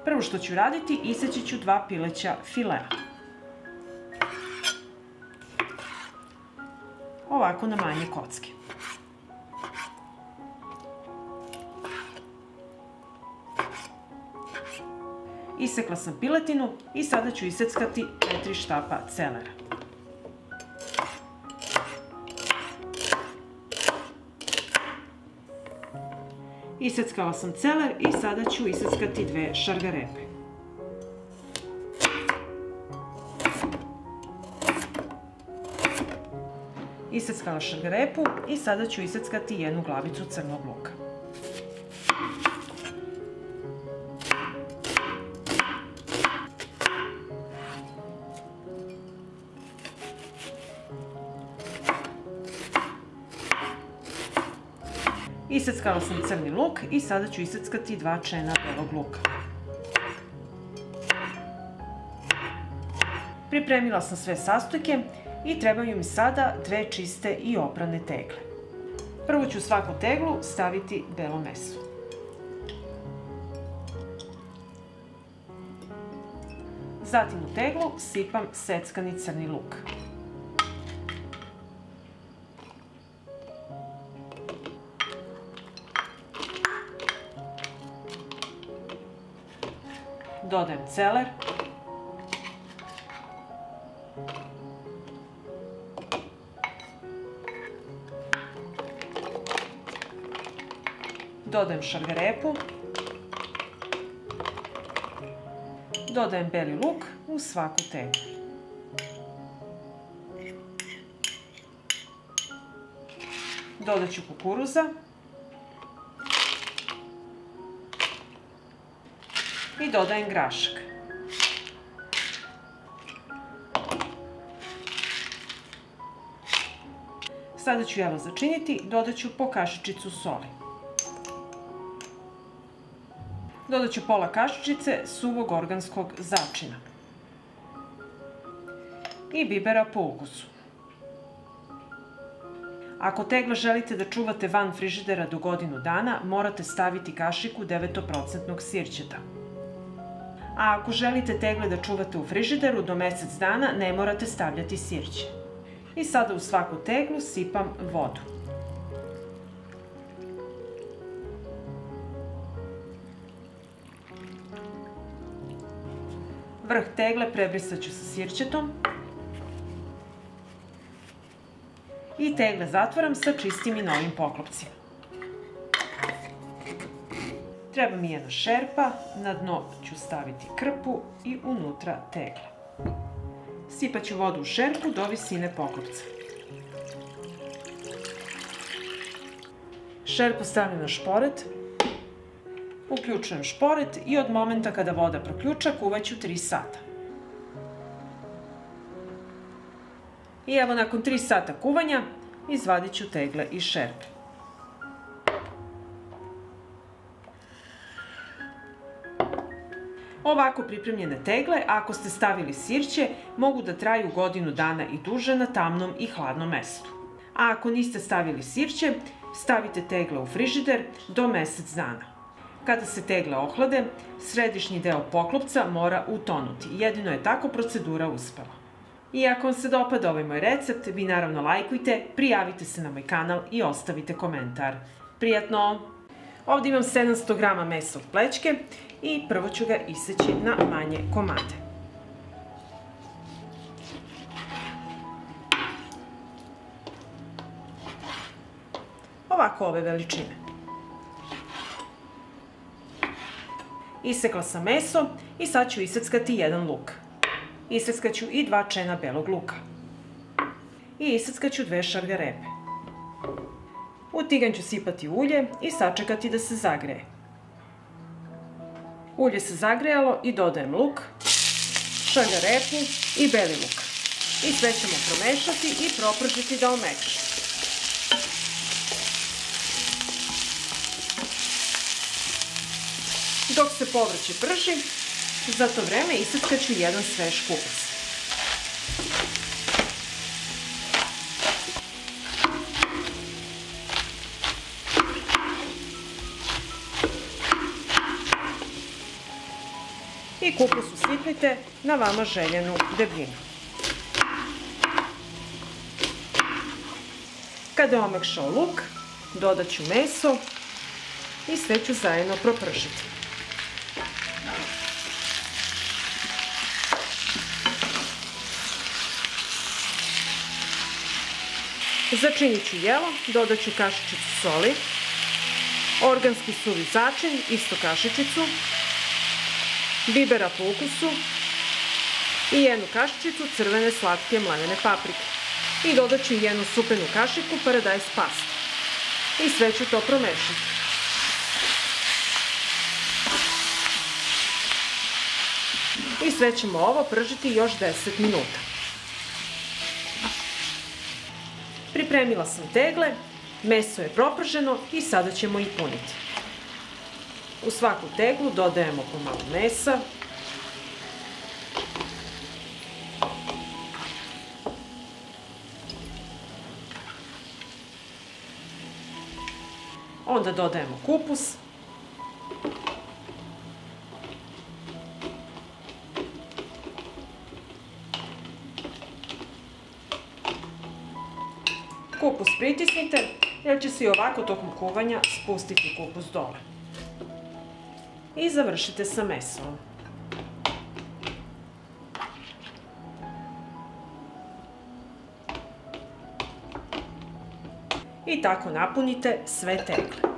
Prvo što ću raditi, iseći ću 2 pileća filea. Ovako na manje kocke. Isekla sam piletinu i sada ću iseckati 4 štapa celera. Iseckala sam celer i sada ću iseckati 2 šargarepe. Iseckala šargarepu i sada ću iseckati 1 glavicu crnog luka. Iseckala sam crni luk i sada ću iseckati 2 čena belog luka. Pripremila sam sve sastojke i trebaju mi sada 2 čiste i oprane tegle. Prvo ću u svaku teglu staviti belo meso. Zatim u teglu sipam seckani crni luk. Dodajem celer. Dodajem šargarepu. Dodajem beli luk u svaku teglu. Dodat ću kukuruza. I dodajem grašak. Sada ću jelo začiniti, dodat ću po kašičicu soli. Dodat ću pola kašičice suvog organskog začina i bibera po ukusu. Ako tegle želite da čuvate van frižidera do godinu dana, morate staviti kašiku 9% sirćeta. A ako želite tegle da čuvate u frižideru do mesec dana, ne morate stavljati sirće. I sada u svaku teglu sipam vodu. Vrh tegle prebrisat ću sa sirćetom. I tegle zatvaram sa čistim i novim poklopcima. Treba mi jedna šerpa, na dno ću staviti krpu i unutra tegle. Sipat ću vodu u šerpu do visine poklopca. Šerpu stavljam na šporet, uključujem šporet i od momenta kada voda proključa kuvaću 3 sata. I evo nakon 3 sata kuvanja izvadit ću tegle iz šerpe. Ovako pripremljene tegle, ako ste stavili sirće, mogu da traju godinu dana i duže na tamnom i hladnom mestu. A ako niste stavili sirće, stavite tegle u frižider do mesec dana. Kada se tegle ohlade, središnji deo poklopca mora utonuti. Jedino je tako procedura uspela. I ako vam se dopada ovaj moj recept, vi naravno lajkujte, prijavite se na moj kanal i ostavite komentar. Prijatno! Ovdje imam 700 g mesa od plećke i prvo ću ga iseći na manje komade. Ovako ove veličine. Isekla sam meso i sad ću iseckati 1 luk. Iseckat ću i 2 čena belog luka. I iseckat ću 2 šargarepe. U tiganj ću sipati ulje i sačekati da se zagreje. Ulje se zagrejalo i dodajem luk, šargarepu i beli luk. I sve ćemo promešati i propržiti da omekša. Dok se povrće prži, za to vreme iseckat ću 1 svež kupus. I kupus usitnite na vama željenu debljinu. Kada je omekšao luk, dodat ću meso i sve ću zajedno propržiti. Začinit ću jelo, dodat ću kašičicu soli, organski suvi začin, isto kašičicu, bibera po ukusu i jednu kašičicu crvene slatke mlevene paprike. I dodat ću jednu supenu kašiku paradajz paste. I sve ću to promešati. I sve ćemo ovo pržiti još 10 minuta. Pripremila sam tegle, meso je proprženo i sada ćemo ih puniti. U svaku teglu dodajemo po malo mesa. Onda dodajemo kupus. Kupus pritisnite jer će se i ovako tokom kuvanja spustiti kupus dole. I završite sa mesom. I tako napunite sve tegle.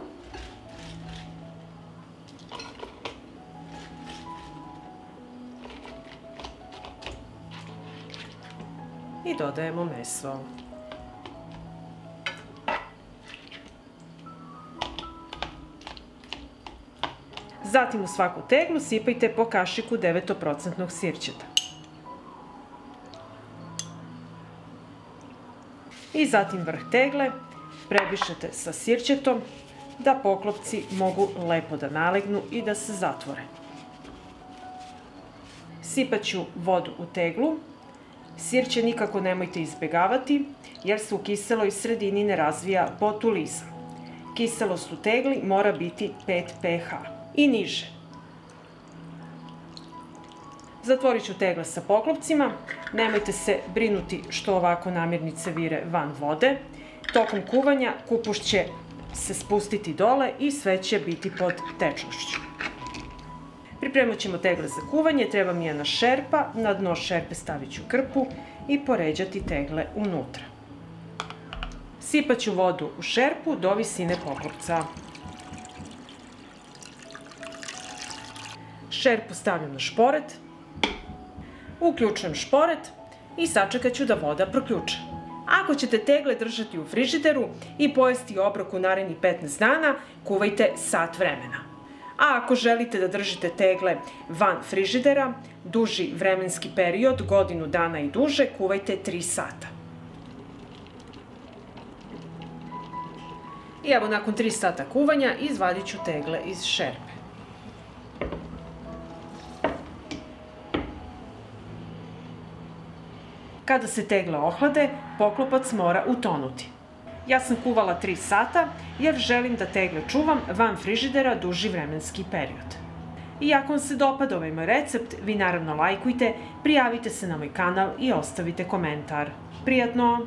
I dodajemo meso. Zatim u svaku teglu sipajte po kašiku 9% sirćeta. I zatim vrh tegle prebrišete sa sirćetom da poklopci mogu lepo da nalegnu i da se zatvore. Sipat ću vodu u teglu. Sirće nikako nemojte izbjegavati jer se u kiseloj sredini ne razvija botulizam. Kiselost u tegli mora biti 5 pH i niže. Zatvorit ću tegle sa poklopcima. Nemojte se brinuti što ovako namirnice vire van vode. Tokom kuvanja kupus će se spustiti dole i sve će biti pod tečnošću. Pripremat ćemo tegle za kuvanje. Treba mi jedna šerpa. Na dno šerpe stavit ću krpu i poređati tegle unutra. Sipat ću vodu u šerpu do visine poklopca. Šerpu stavljam na šporet, uključujem šporet i sačekat ću da voda proključa. Ako ćete tegle držati u frižideru i pojesti obrok u narednih 15 dana, kuvajte sat vremena. A ako želite da držite tegle van frižidera, duži vremenski period, godinu dana i duže, kuvajte 3 sata. I evo nakon 3 sata kuvanja izvadit ću tegle iz šerpe. Kada se tegle ohlade, poklopac mora utonuti. Ja sam kuvala 3 sata jer želim da tegle čuvam van frižidera duži vremenski period. I ako vam se dopada ovaj moj recept, vi naravno lajkujte, prijavite se na moj kanal i ostavite komentar. Prijatno!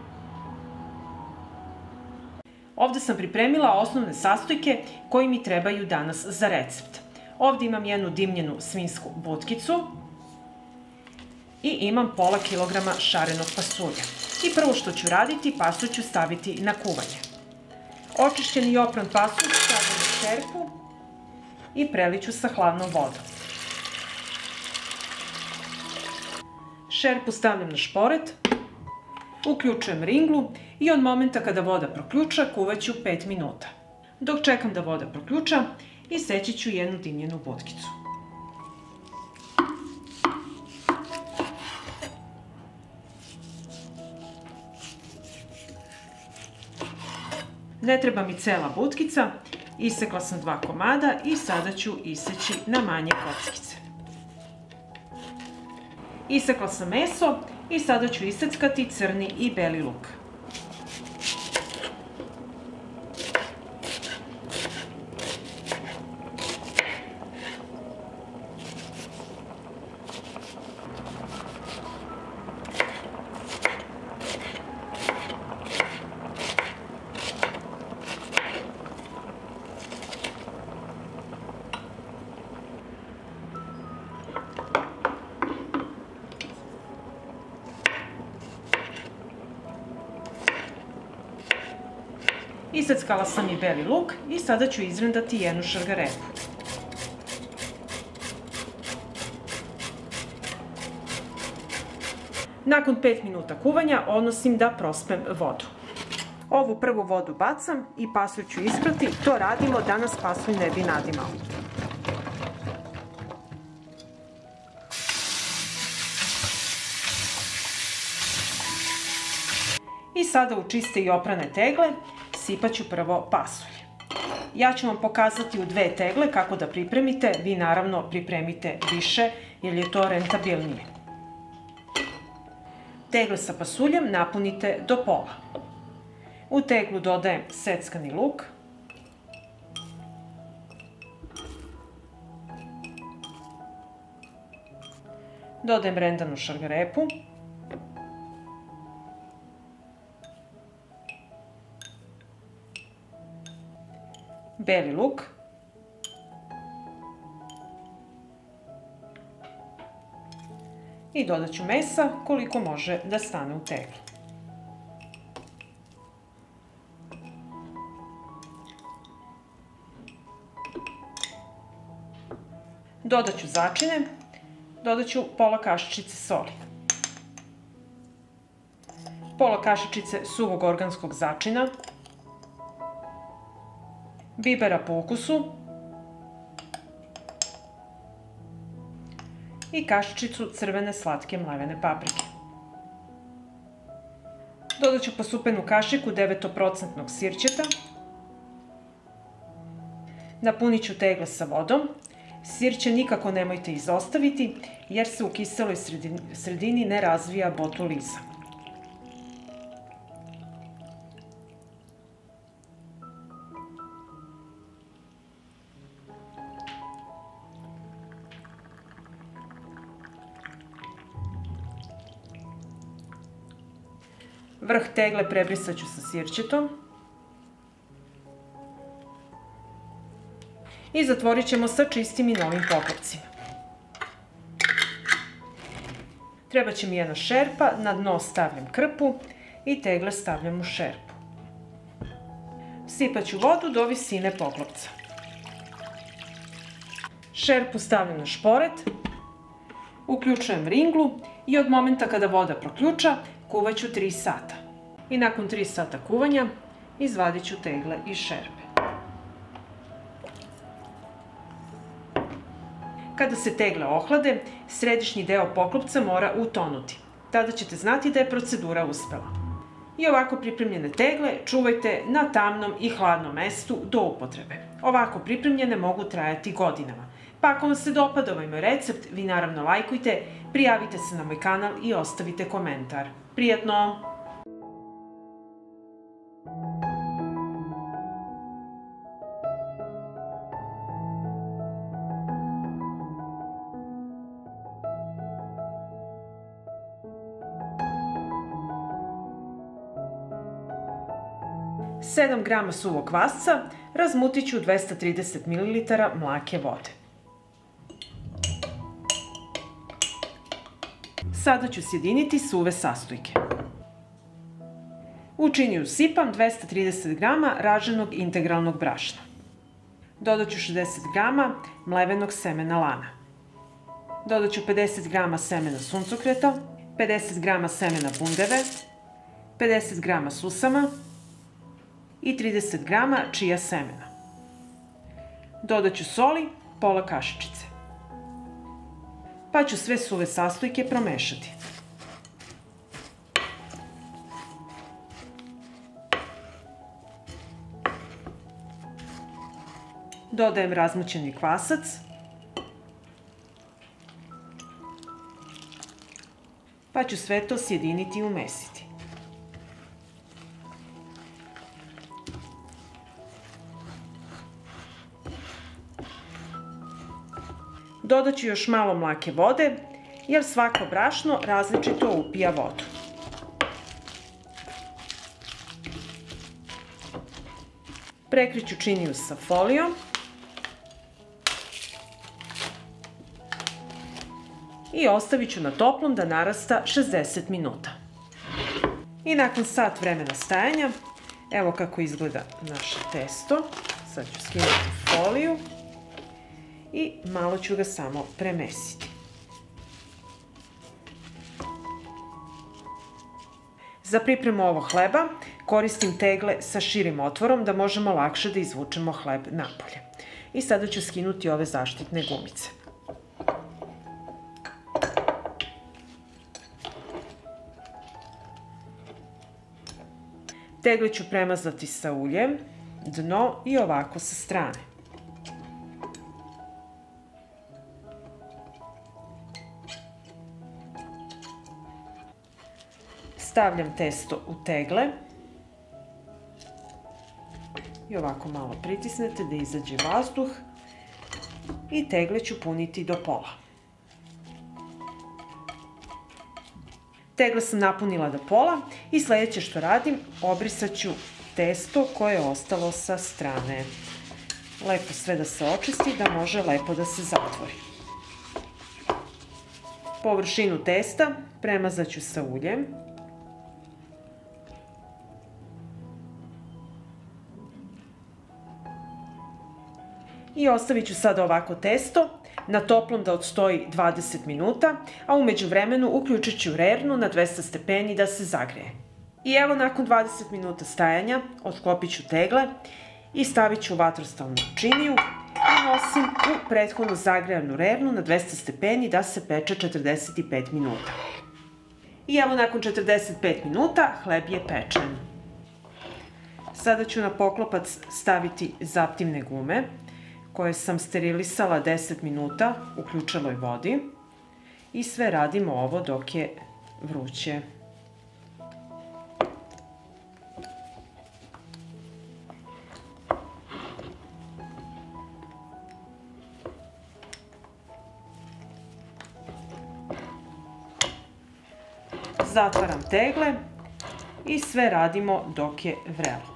Ovde sam pripremila osnovne sastojke koji mi trebaju danas za recept. Ovde imam jednu dimljenu svinjsku butkicu i imam pola kilograma šarenog pasulja. I prvo što ću raditi, pasulj ću staviti na kuvanje. Očišćeni i opran pasulj stavljam u šerpu i preliću sa hladnom vodom. Šerpu stavljam na šporet, uključujem ringlu i od momenta kada voda proključa kuvaću 5 minuta. Dok čekam da voda proključa, iseći ću jednu dimljenu butkicu. Ne treba mi cela butkica, isekla sam 2 komada i sada ću iseći na manje kockice. Isekla sam meso i sada ću iseckati crni i beli luk. Iseckala sam i beli luk i sada ću izrendati jednu šargarepu. Nakon 5 minuta kuvanja odnosim da prospem vodu. Ovu prvu vodu bacam i pasulj ću isprati. To radimo da nas pasulj ne bi nadimao. I sada u čiste i oprane tegle sipat ću prvo pasulj. Ja ću vam pokazati u 2 tegle kako da pripremite. Vi naravno pripremite više jer je to rentabilnije. Tegle sa pasuljem napunite do pola. U teglu dodajem seckani luk, dodajem rendanu šargarepu, beli luk, i dodat ću mesa koliko može da stane u teglu. Dodat ću začine, dodat ću pola kašičice soli, pola kašičice suvog organskog začina, bibera po ukusu i kašičicu crvene slatke mlevene paprike. Dodat ću posupenu kašiku 9% sirćeta. Napunit ću tegle sa vodom. Sirće nikako nemojte izostaviti jer se u kiseloj sredini ne razvija botuliza. Vrh tegle prebrisat ću sa sirćetom i zatvorit ćemo sa čistim i novim poklopcima. Treba će mi jedna šerpa, na dno stavljam krpu i tegle stavljam u šerpu. Sipat ću vodu do visine poklopca. Šerpu stavljam na šporet, uključujem ringlu i od momenta kada voda proključa kuvat ću 3 sata. I nakon 3 sata kuvanja izvadit ću tegle iz šerpe. Kada se tegle ohlade, središnji deo poklopca mora utonuti. Tada ćete znati da je procedura uspela. I ovako pripremljene tegle čuvajte na tamnom i hladnom mestu do upotrebe. Ovako pripremljene mogu trajati godinama. Pa ako vam se dopada ovaj moj recept, vi naravno lajkujte, prijavite se na moj kanal i ostavite komentar. Prijatno! Sedam grama suvog kvasca razmutit ću 230 ml mlake vode. Sada ću sjediniti suve sastojke. U činiju sipam 230 g raženog integralnog brašna. Dodat ću 60 g mlevenog semena lana. Dodat ću 50 g semena suncokreta, 50 g semena bundeve, 50 g susama i 30 g čija semena. Dodat ću soli, pola kašičice. Pa ću sve suve sastojke promešati. Dodajem razmućeni kvasac. Pa ću sve to sjediniti i umesiti. Dodat ću još malo mlake vode, jer svako brašno različito upija vodu. Prekriću činiju sa folijom i ostavit ću na toplom da narasta 60 minuta. I nakon sat vremena stajanja Evo kako izgleda naše testo. Sad ću skinuti foliju i malo ću ga samo premesiti. Za pripremu ovog hleba koristim tegle sa širim otvorom da možemo lakše da izvučemo hleb napolje. I sada ću skinuti ove zaštitne gumice. Tegle ću premazati sa uljem, dno i ovako sa strane. Stavljam testo u tegle i ovako malo pritisnete da izađe vazduh i tegle ću puniti do pola. Tegle sam napunila do pola i sljedeće što radim, obrisat ću testo koje je ostalo sa strane. Lepo sve da se očisti, da može lepo da se zatvori. Površinu testa premazat ću sa uljem. I ostavit ću sada ovako testo na toplom da odstoji 20 minuta, a u međuvremenu uključit ću rernu na 200 stepeni da se zagreje. I evo nakon 20 minuta stajanja otklopit ću tegle i stavit ću u vatrostalnu činiju i nosim u prethodno zagrejanu rernu na 200 stepeni da se peče 45 minuta. I evo nakon 45 minuta hleb je pečen. Sada ću na poklopac staviti zaptimne gume koje sam sterilisala 10 minuta u ključaloj vodi i sve radimo ovo dok je vruće. Zatvaram tegle i sve radimo dok je vrelo.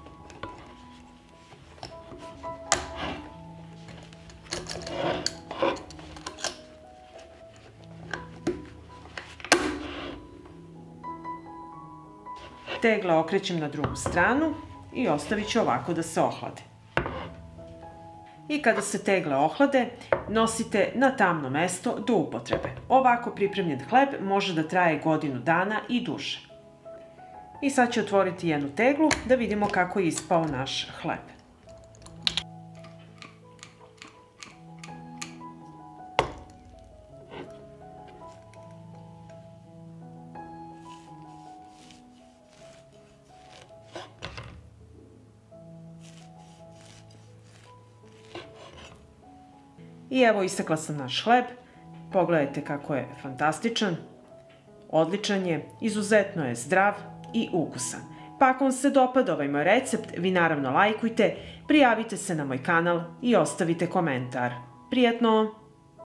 Tegle okrećem na drugu stranu i ostavit ću ovako da se ohlade. I kada se tegle ohlade, nosite na tamno mesto do upotrebe. Ovako pripremljen hleb može da traje godinu dana i duže. I sad ću otvoriti jednu teglu da vidimo kako je ispao naš hleb. I evo isekla sam naš hleb, pogledajte kako je fantastičan, odličan je, izuzetno je zdrav i ukusan. Pa ako vam se dopada ovaj moj recept, vi naravno lajkujte, prijavite se na moj kanal i ostavite komentar. Prijatno!